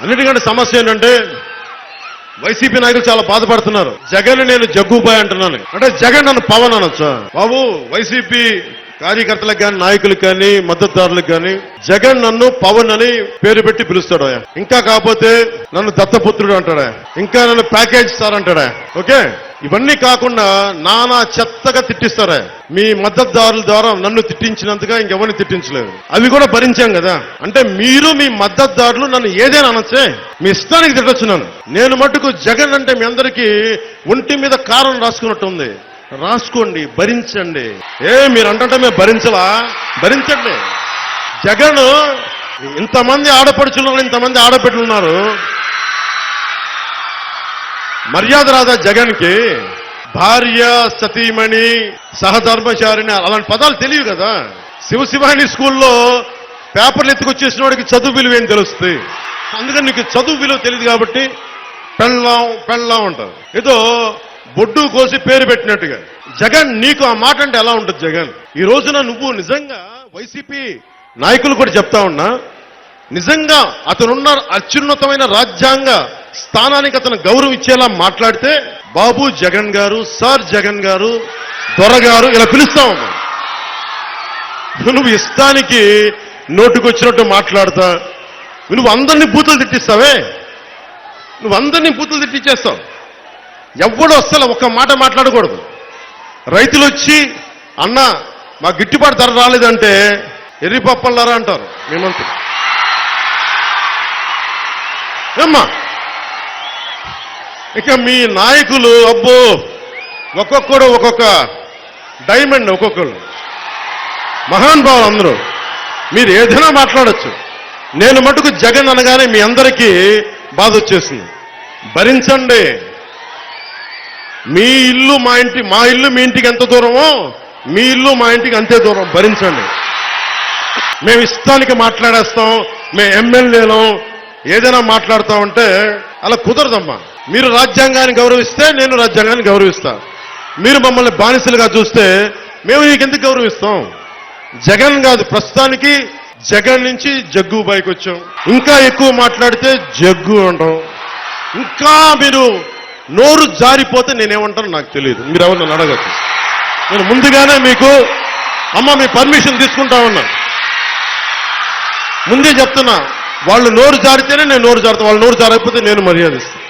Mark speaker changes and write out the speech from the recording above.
Speaker 1: అన్నిటికంటే సమస్య ఏంటంటే వైసీపీ నాయకులు చాలా బాధపడుతున్నారు. జగన్ నేను జగ్గుబాయ్ అంటున్నాను, అంటే జగన్ నన్ను పవన్ అనొచ్చా? బాబు, వైసీపీ కార్యకర్తలకు కానీ నాయకులకు కానీ మద్దతుదారులకు కానీ జగన్ నన్ను పవన్ అని పేరు పెట్టి పిలుస్తాడు. ఇంకా కాకపోతే నన్ను దత్తపుత్రుడు అంటాడా, ఇంకా నన్ను ప్యాకేజ్ స్టార్ అంటాడా. ఓకే, ఇవన్నీ కాకుండా నానా చెత్తగా తిట్టిస్తారా. మీ మద్దతుదారుల ద్వారా నన్ను తిట్టించినంతగా ఇంకెవరిని తిట్టించలేదు. అవి కూడా భరించాం కదా. అంటే మీరు మీ మద్దతుదారులు నన్ను ఏదైనా అనొచ్చే, మీ ఇష్టానికి తిట్టొచ్చు నన్ను. నేను మటుకు జగన్ అంటే మీ అందరికీ ఒంటి మీద కారం రాసుకున్నట్టు ఉంది. రాసుకోండి, భరించండి. మీరు అంటే మేము భరించలా? భరించండి. జగన్ ఇంతమంది ఆడపడుచులు, ఇంతమంది ఆడబిడ్డలు ఉన్నారు. మర్యాద రాదా జగన్ కి? భార్య, సతీమణి, సహధర్మచారిణి అలాంటి పదాలు తెలియవు కదా. శివశివాని స్కూల్లో పేపర్లు ఎత్తుకొచ్చేసిన వాడికి చదువు విలువ ఏం తెలుస్తుంది. అందుకని నీకు చదువు విలువ తెలియదు కాబట్టి పెళ్ళాం అంటారు. ఏదో బొడ్డు కోసి పేరు పెట్టినట్టుగా. జగన్ నీకు ఆ మాట అంటే ఎలా ఉంటుంది జగన్? ఈ రోజున నువ్వు నిజంగా వైసీపీ నాయకులు కూడా చెప్తా ఉన్నా, నిజంగా అతనున్న అత్యున్నతమైన రాజ్యాంగ స్థానానికి అతను గౌరవం ఇచ్చేలా మాట్లాడితే బాబు జగన్ గారు, సార్ జగన్ గారు, దొరగారు ఇలా పిలుస్తా ఉన్నా. నువ్వు ఇష్టానికి నోటుకొచ్చినట్టు మాట్లాడతా. నువ్వు అందరినీ బూతులు తిట్టిస్తావే, నువ్వు అందరినీ బూతులు తిట్టించేస్తావు. ఎవ్వడు అస్సలు ఒక్క మాట మాట్లాడకూడదు. రైతులు వచ్చి అన్న మా గిట్టుబాటు ధర రాలేదంటే ఎర్రి పప్పల్లారా అంటారు మీ మంత్రులు. ఏమ్మా, ఇక మీ నాయకులు అబ్బో ఒక్కొక్కడు ఒక్కొక్క డైమండ్, ఒక్కొక్కరు మహానుభావులు అందరూ. మీరు ఏదైనా మాట్లాడచ్చు. నేను మటుకు జగన్ అనగానే మీ అందరికీ బాధ వచ్చేసింది. భరించండి. మీ ఇల్లు మా ఇంటి, మా ఇల్లు మీ ఇంటికి ఎంత దూరమో మీ ఇల్లు మా ఇంటికి అంతే దూరం. భరించండి. మేము ఇష్టానికి మాట్లాడేస్తాం, మేము ఎమ్మెల్యేలం, ఏదైనా మాట్లాడతామంటే అలా కుదరదమ్మా. మీరు రాజ్యాంగాన్ని గౌరవిస్తే నేను రాజ్యాంగాన్ని గౌరవిస్తా. మీరు మమ్మల్ని బానిసలుగా చూస్తే మేము నీకెందుకు గౌరవిస్తాం? జగన్ కాదు, ప్రస్తుతానికి జగన్ నుంచి జగ్గుబాయికి వచ్చాం. ఇంకా ఎక్కువ మాట్లాడితే జగ్గు అంటాం. ఇంకా మీరు నోరు జారిపోతే నేనేమంటాను నాకు తెలియదు. మీరు ఎవరు నన్ను అడగచ్చు. నేను ముందుగానే మీకు అమ్మ మీ పర్మిషన్ తీసుకుంటా ఉన్నా. ముందే చెప్తున్నా, వాళ్ళు నోరు జారితేనే నేను నోరు జారుతా. వాళ్ళు నోరు జారకపోతే నేను మర్యాద ఇస్తాను.